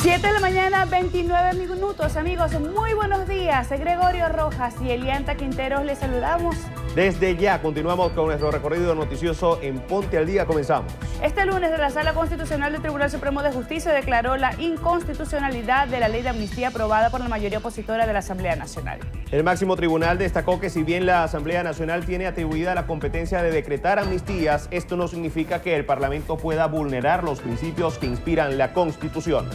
7 de la mañana, 29 minutos, amigos, muy buenos días. Gregorio Rojas y Elianta Quinteros, les saludamos. Desde ya continuamos con nuestro recorrido noticioso en Ponte al Día. Comenzamos. Este lunes la Sala Constitucional del Tribunal Supremo de Justicia declaró la inconstitucionalidad de la ley de amnistía aprobada por la mayoría opositora de la Asamblea Nacional. El máximo tribunal destacó que si bien la Asamblea Nacional tiene atribuida la competencia de decretar amnistías, esto no significa que el Parlamento pueda vulnerar los principios que inspiran la Constitución.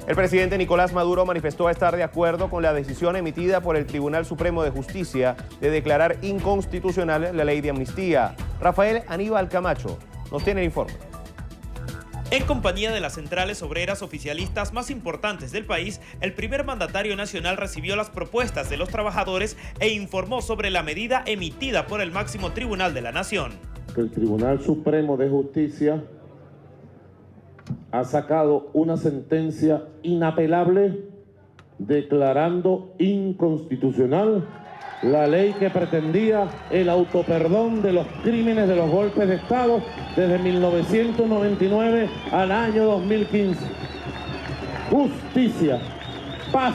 El presidente Nicolás Maduro manifestó estar de acuerdo con la decisión emitida por el Tribunal Supremo de Justicia de declarar inconstitucional la ley de amnistía. Rafael Aníbal Camacho nos tiene el informe. En compañía de las centrales obreras oficialistas más importantes del país, el primer mandatario nacional recibió las propuestas de los trabajadores e informó sobre la medida emitida por el máximo tribunal de la nación. El Tribunal Supremo de Justicia ha sacado una sentencia inapelable declarando inconstitucional la ley que pretendía el autoperdón de los crímenes de los golpes de Estado desde 1999 al año 2015. Justicia, paz,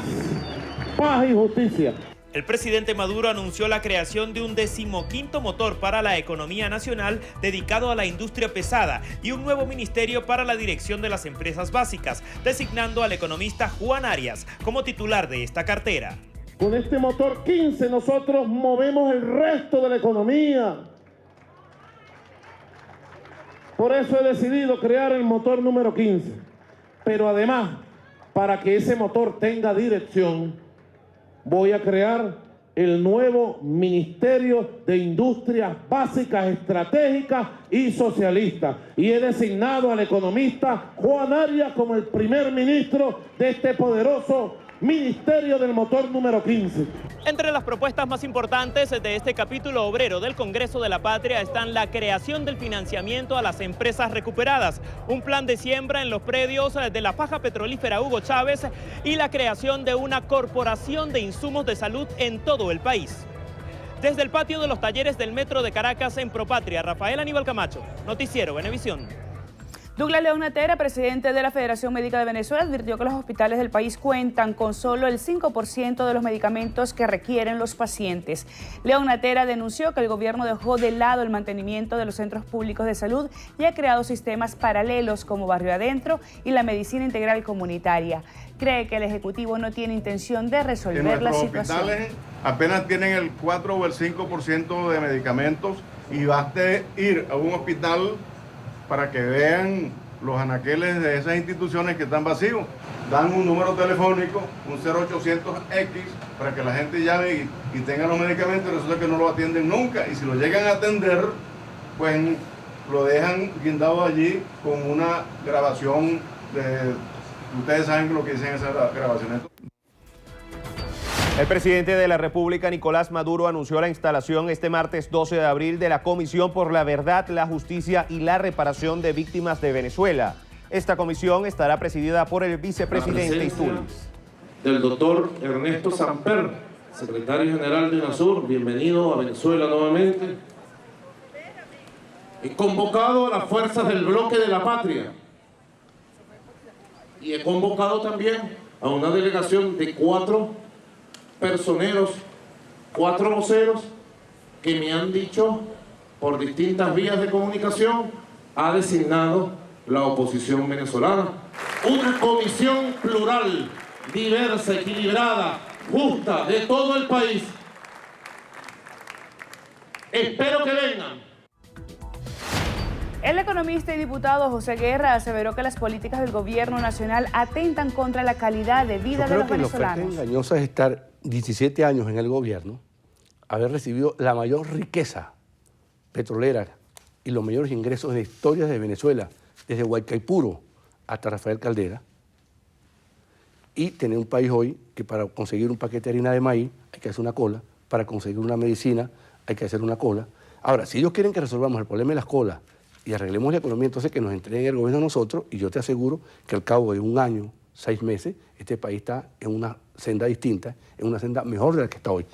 paz y justicia. El presidente Maduro anunció la creación de un 15º motor para la economía nacional dedicado a la industria pesada y un nuevo ministerio para la dirección de las empresas básicas, designando al economista Juan Arias como titular de esta cartera. Con este motor 15 nosotros movemos el resto de la economía. Por eso he decidido crear el motor número 15. Pero además, para que ese motor tenga dirección, voy a crear el nuevo Ministerio de Industrias Básicas, Estratégicas y Socialistas. Y he designado al economista Juan Arias como el primer ministro de este poderoso Ministerio del Motor número 15. Entre las propuestas más importantes de este capítulo obrero del Congreso de la Patria están la creación del financiamiento a las empresas recuperadas, un plan de siembra en los predios de la faja petrolífera Hugo Chávez y la creación de una corporación de insumos de salud en todo el país. Desde el patio de los talleres del Metro de Caracas en Propatria, Rafael Aníbal Camacho, Noticiero Venevisión. Douglas León Natera, presidente de la Federación Médica de Venezuela, advirtió que los hospitales del país cuentan con solo el 5% de los medicamentos que requieren los pacientes. León Natera denunció que el gobierno dejó de lado el mantenimiento de los centros públicos de salud y ha creado sistemas paralelos como Barrio Adentro y la medicina integral comunitaria. Cree que el Ejecutivo no tiene intención de resolver la situación. Nuestros hospitales apenas tienen el 4 o el 5% de medicamentos y baste ir a un hospital para que vean los anaqueles de esas instituciones que están vacíos. Dan un número telefónico, un 0800X, para que la gente llame y tenga los medicamentos, y resulta que no lo atienden nunca. Y si lo llegan a atender, pues lo dejan guindado allí con una grabación de... Ustedes saben lo que dicen esas grabaciones. El presidente de la República, Nicolás Maduro, anunció la instalación este martes 12 de abril de la Comisión por la Verdad, la Justicia y la Reparación de Víctimas de Venezuela. Esta comisión estará presidida por el vicepresidente Istúriz. Del doctor Ernesto Samper, secretario general de UNASUR, bienvenido a Venezuela nuevamente. He convocado a las fuerzas del bloque de la patria y he convocado también a una delegación de 4 personeros, 4 voceros que me han dicho por distintas vías de comunicación ha designado la oposición venezolana. Una comisión plural, diversa, equilibrada, justa, de todo el país. Espero que vengan. El economista y diputado José Guerra aseveró que las políticas del gobierno nacional atentan contra la calidad de vida de los venezolanos. Yo creo que la oferta engañosa es estar 17 años en el gobierno, haber recibido la mayor riqueza petrolera y los mayores ingresos de la historia de Venezuela, desde Guaycaipuro hasta Rafael Caldera, y tener un país hoy que para conseguir un paquete de harina de maíz hay que hacer una cola, para conseguir una medicina hay que hacer una cola. Ahora, si ellos quieren que resolvamos el problema de las colas y arreglemos la economía, entonces que nos entreguen el gobierno a nosotros, y yo te aseguro que al cabo de un año, 6 meses, este país está en una senda distinta, en una senda mejor de la que está hoy.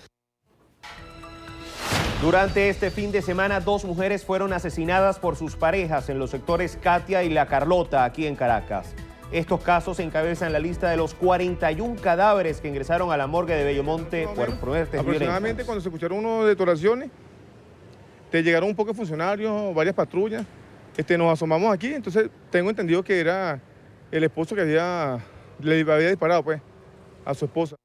Durante este fin de semana, 2 mujeres fueron asesinadas por sus parejas en los sectores Katia y La Carlota, aquí en Caracas. Estos casos encabezan la lista de los 41 cadáveres que ingresaron a la morgue de Bellomonte por muertes aproximadamente violentas. Cuando se escucharon unas detonaciones, llegaron un poco de funcionarios, varias patrullas, nos asomamos aquí, entonces tengo entendido que era el esposo que le había disparado pues, a su esposa.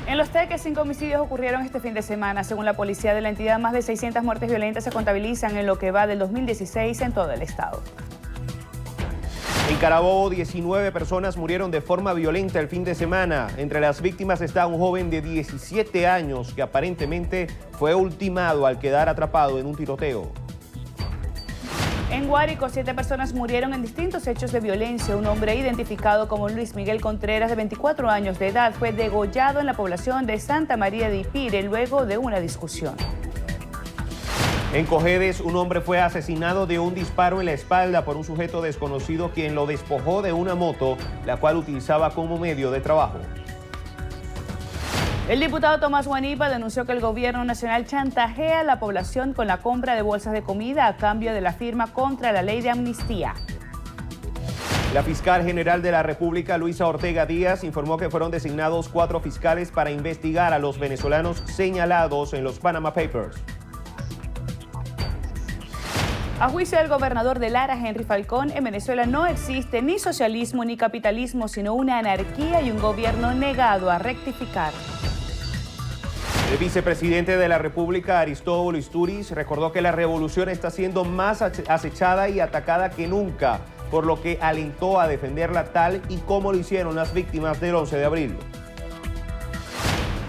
En Los Teques, 5 homicidios ocurrieron este fin de semana. Según la policía de la entidad, más de 600 muertes violentas se contabilizan en lo que va del 2016 en todo el estado. En Carabobo, 19 personas murieron de forma violenta el fin de semana. Entre las víctimas está un joven de 17 años que aparentemente fue ultimado al quedar atrapado en un tiroteo. En Guárico, 7 personas murieron en distintos hechos de violencia. Un hombre identificado como Luis Miguel Contreras, de 24 años de edad, fue degollado en la población de Santa María de Ipire luego de una discusión. En Cojedes, un hombre fue asesinado de un disparo en la espalda por un sujeto desconocido quien lo despojó de una moto, la cual utilizaba como medio de trabajo. El diputado Tomás Guanipa denunció que el gobierno nacional chantajea a la población con la compra de bolsas de comida a cambio de la firma contra la ley de amnistía. La fiscal general de la República, Luisa Ortega Díaz, informó que fueron designados 4 fiscales para investigar a los venezolanos señalados en los Panama Papers. A juicio del gobernador de Lara, Henry Falcón, en Venezuela no existe ni socialismo ni capitalismo, sino una anarquía y un gobierno negado a rectificar. El vicepresidente de la República, Aristóbulo Isturiz, recordó que la revolución está siendo más acechada y atacada que nunca, por lo que alentó a defenderla tal y como lo hicieron las víctimas del 11 de abril.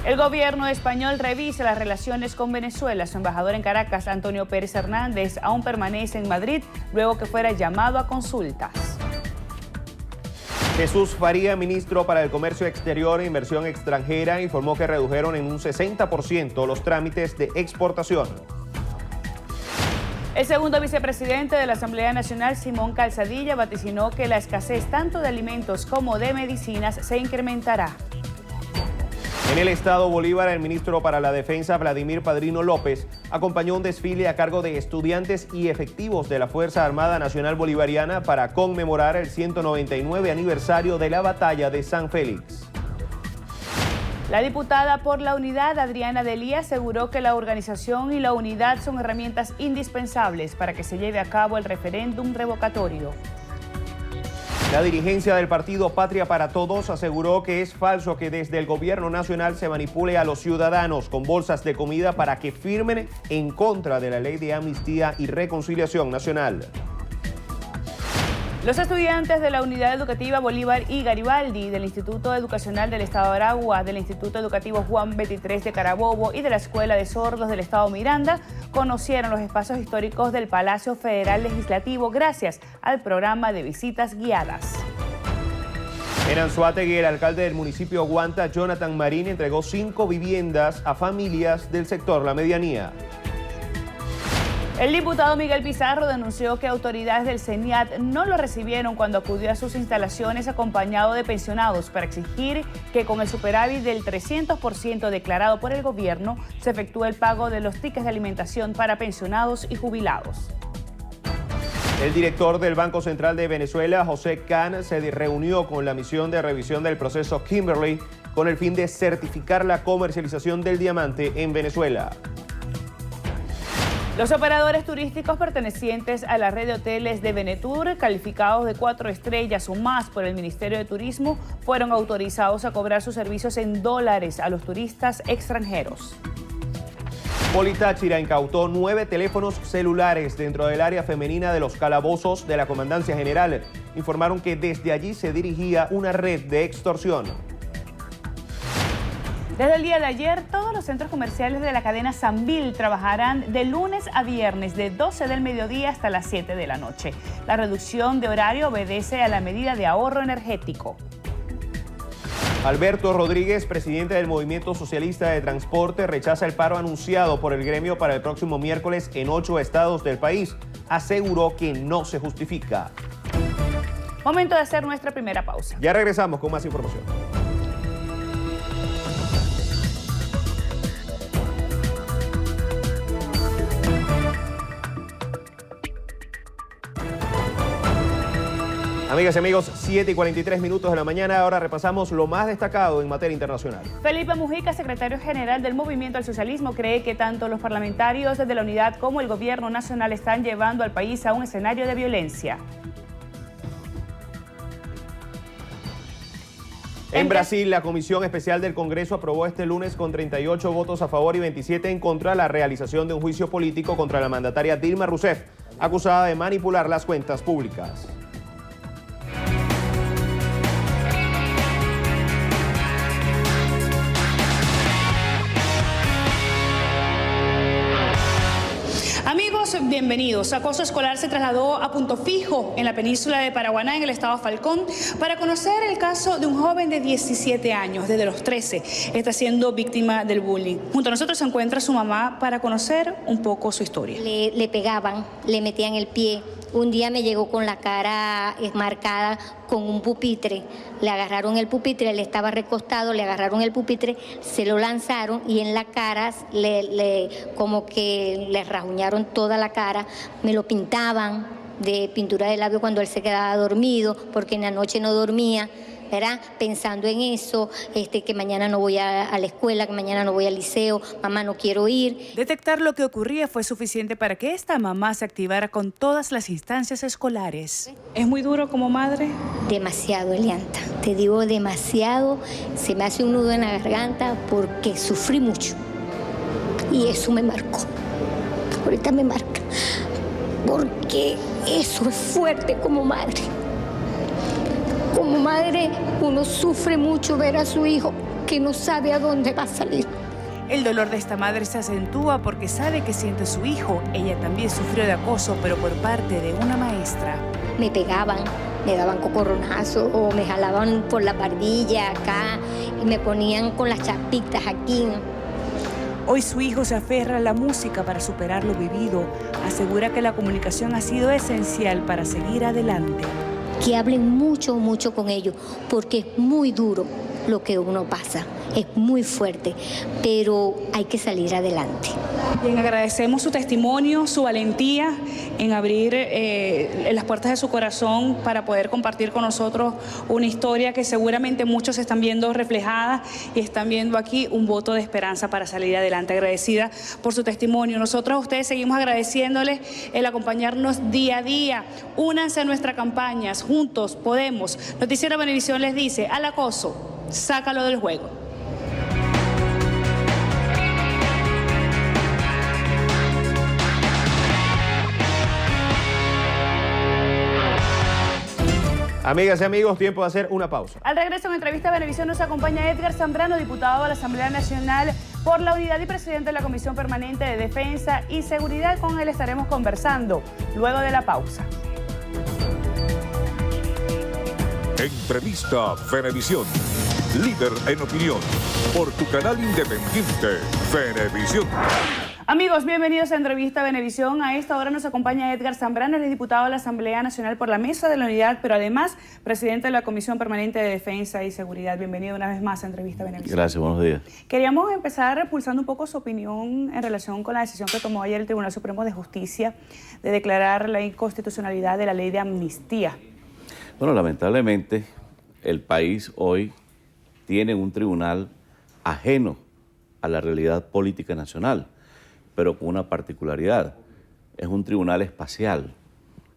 El gobierno español revisa las relaciones con Venezuela. Su embajador en Caracas, Antonio Pérez Hernández, aún permanece en Madrid luego que fuera llamado a consultas. Jesús Faría, ministro para el Comercio Exterior e Inversión Extranjera, informó que redujeron en un 60% los trámites de exportación. El segundo vicepresidente de la Asamblea Nacional, Simón Calzadilla, vaticinó que la escasez tanto de alimentos como de medicinas se incrementará. En el estado Bolívar, el ministro para la Defensa, Vladimir Padrino López, acompañó un desfile a cargo de estudiantes y efectivos de la Fuerza Armada Nacional Bolivariana para conmemorar el 199 aniversario de la Batalla de San Félix. La diputada por la Unidad, Adriana Delía, aseguró que la organización y la unidad son herramientas indispensables para que se lleve a cabo el referéndum revocatorio. La dirigencia del partido Patria para Todos aseguró que es falso que desde el gobierno nacional se manipule a los ciudadanos con bolsas de comida para que firmen en contra de la ley de amnistía y reconciliación nacional. Los estudiantes de la Unidad Educativa Bolívar y Garibaldi, del Instituto Educacional del Estado de Aragua, del Instituto Educativo Juan XXIII de Carabobo y de la Escuela de Sordos del Estado Miranda conocieron los espacios históricos del Palacio Federal Legislativo gracias al programa de visitas guiadas. En Anzoátegui, el alcalde del municipio Guanta, Jonathan Marín, entregó 5 viviendas a familias del sector La Medianía. El diputado Miguel Pizarro denunció que autoridades del CENIAT no lo recibieron cuando acudió a sus instalaciones acompañado de pensionados para exigir que con el superávit del 300% declarado por el gobierno se efectúe el pago de los tickets de alimentación para pensionados y jubilados. El director del Banco Central de Venezuela, José Can, se reunió con la misión de revisión del proceso Kimberley con el fin de certificar la comercialización del diamante en Venezuela. Los operadores turísticos pertenecientes a la red de hoteles de Venetur, calificados de 4 estrellas o más por el Ministerio de Turismo, fueron autorizados a cobrar sus servicios en dólares a los turistas extranjeros. Politáchira incautó 9 teléfonos celulares dentro del área femenina de los calabozos de la Comandancia General. Informaron que desde allí se dirigía una red de extorsión. Desde el día de ayer, todos los centros comerciales de la cadena Sambil trabajarán de lunes a viernes de 12 del mediodía hasta las 7 de la noche. La reducción de horario obedece a la medida de ahorro energético. Alberto Rodríguez, presidente del Movimiento Socialista de Transporte, rechaza el paro anunciado por el gremio para el próximo miércoles en 8 estados del país. Aseguró que no se justifica. Momento de hacer nuestra primera pausa. Ya regresamos con más información. Amigas y amigos, 7:43 de la mañana. Ahora repasamos lo más destacado en materia internacional. Felipe Mujica, secretario general del Movimiento al Socialismo, cree que tanto los parlamentarios de la Unidad como el gobierno nacional están llevando al país a un escenario de violencia. En Brasil, la Comisión Especial del Congreso aprobó este lunes con 38 votos a favor y 27 en contra la realización de un juicio político contra la mandataria Dilma Rousseff, acusada de manipular las cuentas públicas. Amigos, bienvenidos. Acoso escolar se trasladó a Punto Fijo, en la península de Paraguaná, en el estado Falcón, para conocer el caso de un joven de 17 años. Desde los 13 está siendo víctima del bullying. Junto a nosotros se encuentra su mamá para conocer un poco su historia. Le pegaban, le metían el pie. Un día me llegó con la cara marcada con un pupitre. Le agarraron el pupitre, él estaba recostado, le agarraron el pupitre, se lo lanzaron y en la cara como que le rasguñaron toda la cara. Me lo pintaban de pintura de labio cuando él se quedaba dormido, porque en la noche no dormía, ¿verdad? Pensando en eso, que mañana no voy a la escuela, que mañana no voy al liceo, mamá no quiero ir. Detectar lo que ocurría fue suficiente para que esta mamá se activara con todas las instancias escolares. ¿Es muy duro como madre? Demasiado, Elianta, te digo demasiado, se me hace un nudo en la garganta porque sufrí mucho y eso me marcó, ahorita me marca, porque eso es fuerte como madre. Como madre, uno sufre mucho ver a su hijo que no sabe a dónde va a salir. El dolor de esta madre se acentúa porque sabe que siente su hijo. Ella también sufrió de acoso, pero por parte de una maestra. Me pegaban, me daban cocorronazo o me jalaban por la barbilla acá y me ponían con las chapitas aquí. Hoy su hijo se aferra a la música para superar lo vivido. Asegura que la comunicación ha sido esencial para seguir adelante. Que hablen mucho, mucho con ellos, porque es muy duro lo que uno pasa, es muy fuerte, pero hay que salir adelante. Bien, agradecemos su testimonio, su valentía en abrir las puertas de su corazón para poder compartir con nosotros una historia que seguramente muchos están viendo reflejada y están viendo aquí un voto de esperanza para salir adelante. Agradecida por su testimonio. Nosotros a ustedes seguimos agradeciéndoles el acompañarnos día a día. Únanse a nuestra campaña, juntos podemos. Noticiero Venevisión les dice, al acoso, sácalo del juego. Amigas y amigos, tiempo de hacer una pausa. Al regreso en Entrevista Venevisión nos acompaña Edgar Zambrano, diputado de la Asamblea Nacional por la Unidad y presidente de la Comisión Permanente de Defensa y Seguridad. Con él estaremos conversando luego de la pausa. Entrevista Venevisión, líder en opinión, por tu canal independiente, Venevisión. Amigos, bienvenidos a Entrevista Venevisión. A esta hora nos acompaña Edgar Zambrano, él es diputado de la Asamblea Nacional por la Mesa de la Unidad, pero además presidente de la Comisión Permanente de Defensa y Seguridad. Bienvenido una vez más a Entrevista Venevisión. Gracias, buenos días. Queríamos empezar pulsando un poco su opinión en relación con la decisión que tomó ayer el Tribunal Supremo de Justicia de declarar la inconstitucionalidad de la ley de amnistía. Bueno, lamentablemente el país hoy tiene un tribunal ajeno a la realidad política nacional, pero con una particularidad. Es un tribunal espacial,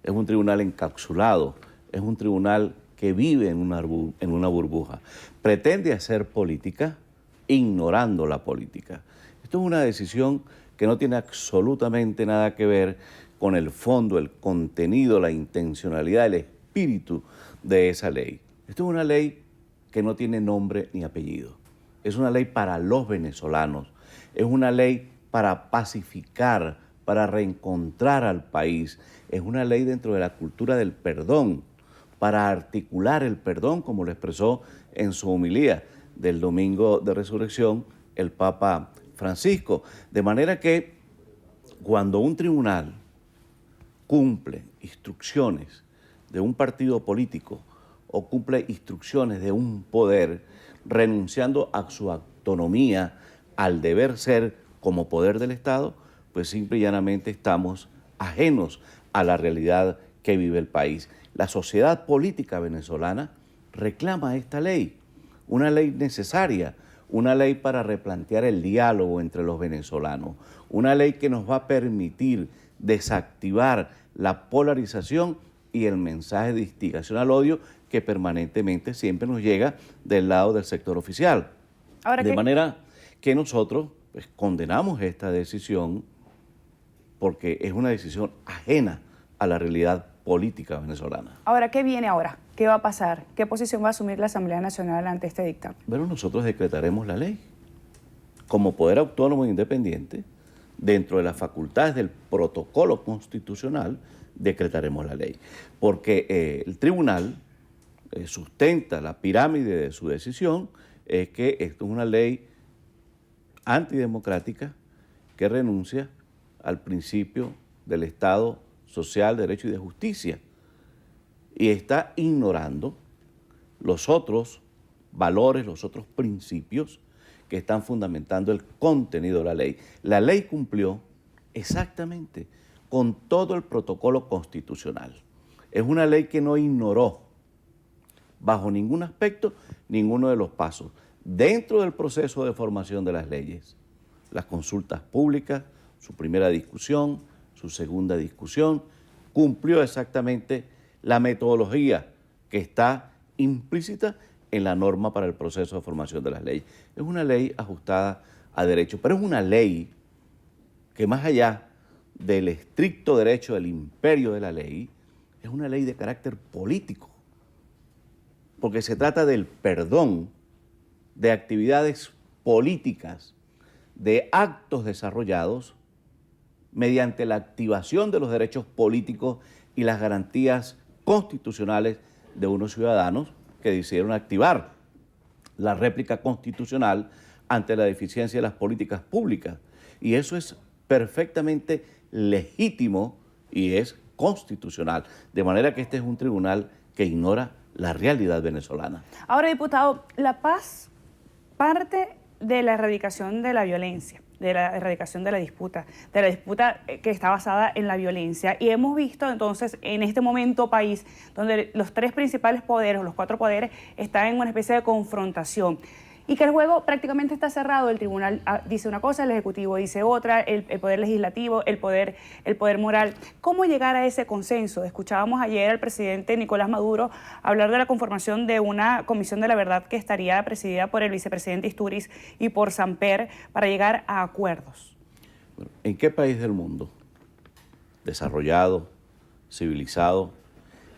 es un tribunal encapsulado, es un tribunal que vive en una burbuja. Pretende hacer política ignorando la política. Esto es una decisión que no tiene absolutamente nada que ver con el fondo, el contenido, la intencionalidad, el espíritu de esa ley. Esto es una ley que no tiene nombre ni apellido. Es una ley para los venezolanos, es una ley para pacificar, para reencontrar al país. Es una ley dentro de la cultura del perdón, para articular el perdón, como lo expresó en su homilía del domingo de resurrección el Papa Francisco. De manera que cuando un tribunal cumple instrucciones de un partido político o cumple instrucciones de un poder, renunciando a su autonomía, al deber ser como poder del Estado, pues simple y llanamente estamos ajenos a la realidad que vive el país. La sociedad política venezolana reclama esta ley, una ley necesaria, una ley para replantear el diálogo entre los venezolanos, una ley que nos va a permitir desactivar la polarización y el mensaje de instigación al odio que permanentemente siempre nos llega del lado del sector oficial. De manera que nosotros pues, condenamos esta decisión porque es una decisión ajena a la realidad política venezolana. Ahora, ¿qué viene ahora? ¿Qué va a pasar? ¿Qué posición va a asumir la Asamblea Nacional ante este dictamen? Bueno, nosotros decretaremos la ley. Como poder autónomo e independiente, dentro de las facultades del protocolo constitucional, decretaremos la ley. Porque el tribunal sustenta la pirámide de su decisión, es que esto es una ley antidemocrática que renuncia al principio del Estado social, de derecho y de justicia. Y está ignorando los otros valores, los otros principios que están fundamentando el contenido de la ley. La ley cumplió exactamente con todo el protocolo constitucional. Es una ley que no ignoró bajo ningún aspecto ninguno de los pasos. Dentro del proceso de formación de las leyes, las consultas públicas, su primera discusión, su segunda discusión, cumplió exactamente la metodología que está implícita en la norma para el proceso de formación de las leyes. Es una ley ajustada a derecho, pero es una ley que más allá del estricto derecho del imperio de la ley, es una ley de carácter político, porque se trata del perdón de actividades políticas, de actos desarrollados mediante la activación de los derechos políticos y las garantías constitucionales de unos ciudadanos que decidieron activar la réplica constitucional ante la deficiencia de las políticas públicas. Y eso es perfectamente legítimo y es constitucional. De manera que este es un tribunal que ignora la realidad venezolana. Ahora, diputado, la paz parte de la erradicación de la violencia, de la erradicación de la disputa que está basada en la violencia. Y hemos visto entonces en este momento país donde los tres principales poderes, o los cuatro poderes, están en una especie de confrontación. Y que el juego prácticamente está cerrado. El tribunal dice una cosa, el Ejecutivo dice otra, el Poder Legislativo, el poder moral. ¿Cómo llegar a ese consenso? Escuchábamos ayer al presidente Nicolás Maduro hablar de la conformación de una comisión de la verdad que estaría presidida por el vicepresidente Isturiz y por Samper para llegar a acuerdos. Bueno, ¿en qué país del mundo desarrollado, civilizado,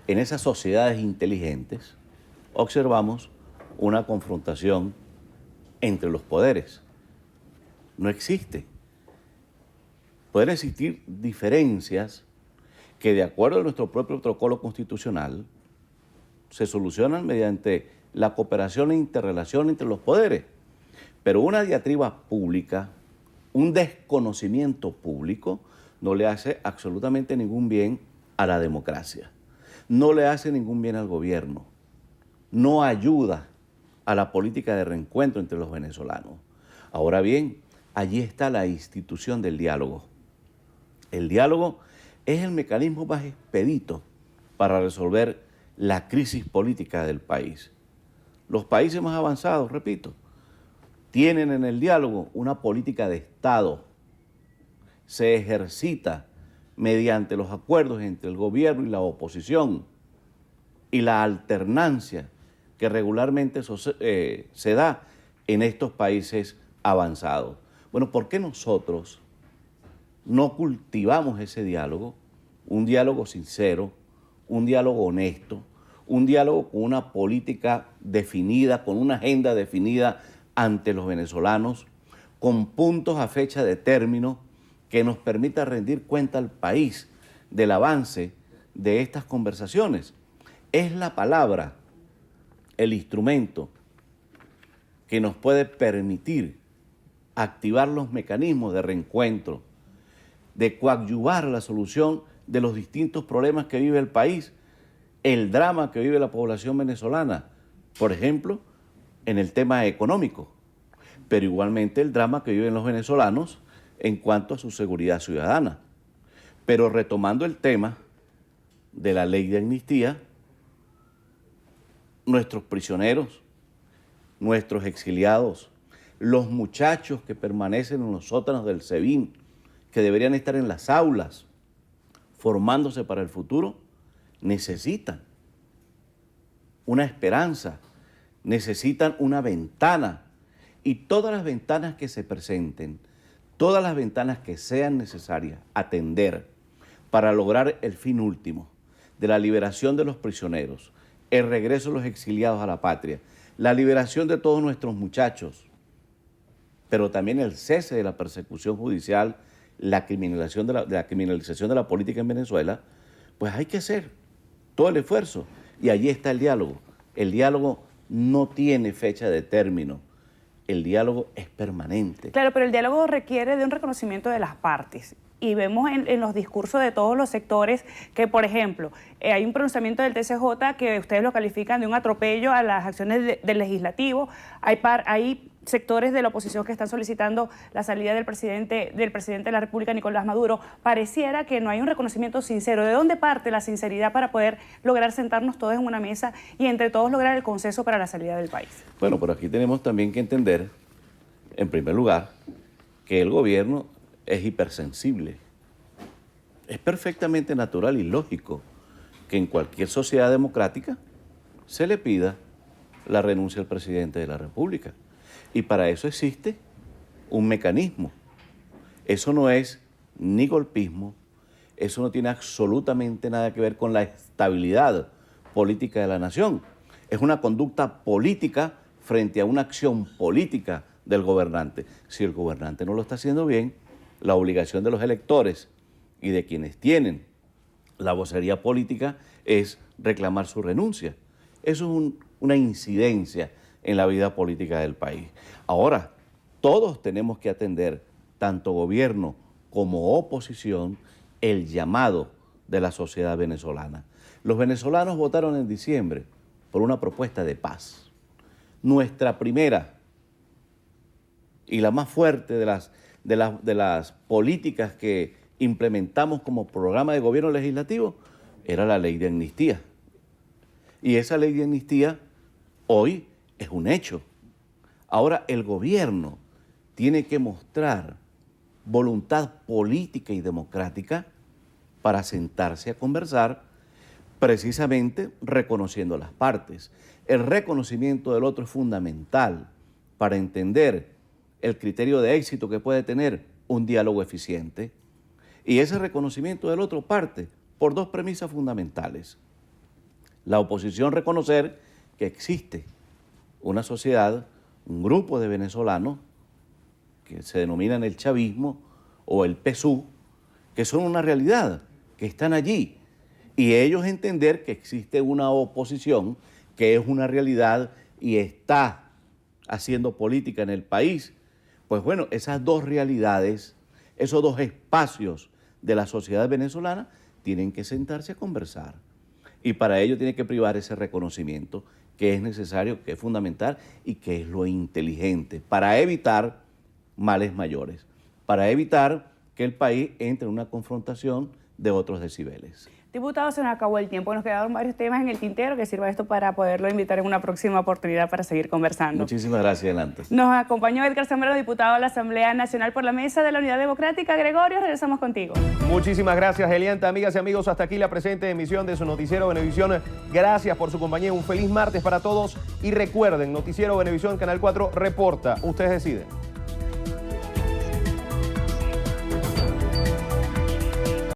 en esas sociedades inteligentes, observamos una confrontación entre los poderes? No existe. Pueden existir diferencias que, de acuerdo a nuestro propio protocolo constitucional, se solucionan mediante la cooperación e interrelación entre los poderes. Pero una diatriba pública, un desconocimiento público, no le hace absolutamente ningún bien a la democracia. No le hace ningún bien al gobierno. No ayuda a la política de reencuentro entre los venezolanos. Ahora bien, allí está la institución del diálogo. El diálogo es el mecanismo más expedito para resolver la crisis política del país. Los países más avanzados, repito, tienen en el diálogo una política de Estado. Se ejercita mediante los acuerdos entre el gobierno y la oposición y la alternancia que regularmente se da en estos países avanzados. Bueno, ¿por qué nosotros no cultivamos ese diálogo? Un diálogo sincero, un diálogo honesto, un diálogo con una política definida, con una agenda definida ante los venezolanos, con puntos a fecha de término que nos permita rendir cuenta al país del avance de estas conversaciones. Es la palabra el instrumento que nos puede permitir activar los mecanismos de reencuentro, de coadyuvar la solución de los distintos problemas que vive el país, el drama que vive la población venezolana, por ejemplo, en el tema económico, pero igualmente el drama que viven los venezolanos en cuanto a su seguridad ciudadana. Pero retomando el tema de la ley de amnistía, nuestros prisioneros, nuestros exiliados, los muchachos que permanecen en los sótanos del SEBIN, que deberían estar en las aulas formándose para el futuro, necesitan una esperanza, necesitan una ventana, y todas las ventanas que se presenten, todas las ventanas que sean necesarias atender para lograr el fin último de la liberación de los prisioneros, el regreso de los exiliados a la patria, la liberación de todos nuestros muchachos, pero también el cese de la persecución judicial, la criminalización de la política en Venezuela, pues hay que hacer todo el esfuerzo. Y allí está el diálogo. El diálogo no tiene fecha de término. El diálogo es permanente. Claro, pero el diálogo requiere de un reconocimiento de las partes. Y vemos en los discursos de todos los sectores que, por ejemplo, hay un pronunciamiento del TCJ que ustedes lo califican de un atropello a las acciones del legislativo. Hay sectores de la oposición que están solicitando la salida del presidente de la República, Nicolás Maduro. Pareciera que no hay un reconocimiento sincero. ¿De dónde parte la sinceridad para poder lograr sentarnos todos en una mesa y entre todos lograr el consenso para la salida del país? Bueno, pero aquí tenemos también que entender, en primer lugar, que el gobierno es hipersensible. Es perfectamente natural y lógico que en cualquier sociedad democrática se le pida la renuncia al presidente de la República. Y para eso existe un mecanismo. Eso no es ni golpismo, eso no tiene absolutamente nada que ver con la estabilidad política de la nación. Es una conducta política frente a una acción política del gobernante. Si el gobernante no lo está haciendo bien, la obligación de los electores y de quienes tienen la vocería política es reclamar su renuncia. Eso es una incidencia en la vida política del país. Ahora, todos tenemos que atender, tanto gobierno como oposición, el llamado de la sociedad venezolana. Los venezolanos votaron en diciembre por una propuesta de paz. Nuestra primera y la más fuerte de las políticas que implementamos como programa de gobierno legislativo era la ley de amnistía. Y esa ley de amnistía hoy es un hecho. Ahora el gobierno tiene que mostrar voluntad política y democrática para sentarse a conversar, precisamente reconociendo las partes. El reconocimiento del otro es fundamental para entender el criterio de éxito que puede tener un diálogo eficiente. Y ese reconocimiento del otro parte por dos premisas fundamentales. La oposición reconocer que existe una sociedad, un grupo de venezolanos que se denominan el chavismo o el PSUV, que son una realidad, que están allí. Y ellos entender que existe una oposición que es una realidad y está haciendo política en el país. Pues bueno, esas dos realidades, esos dos espacios de la sociedad venezolana tienen que sentarse a conversar. Y para ello tiene que privar ese reconocimiento que es necesario, que es fundamental y que es lo inteligente para evitar males mayores, para evitar que el país entre en una confrontación de otros decibeles. Diputado, se nos acabó el tiempo. Nos quedaron varios temas en el tintero que sirva esto para poderlo invitar en una próxima oportunidad para seguir conversando. Muchísimas gracias, adelante. Nos acompañó Edgar Zambrano, diputado de la Asamblea Nacional por la Mesa de la Unidad Democrática. Gregorio, regresamos contigo. Muchísimas gracias, Elianta. Amigas y amigos, hasta aquí la presente emisión de su Noticiero Venevisión. Gracias por su compañía. Un feliz martes para todos. Y recuerden, Noticiero Venevisión, Canal 4, reporta. Ustedes deciden.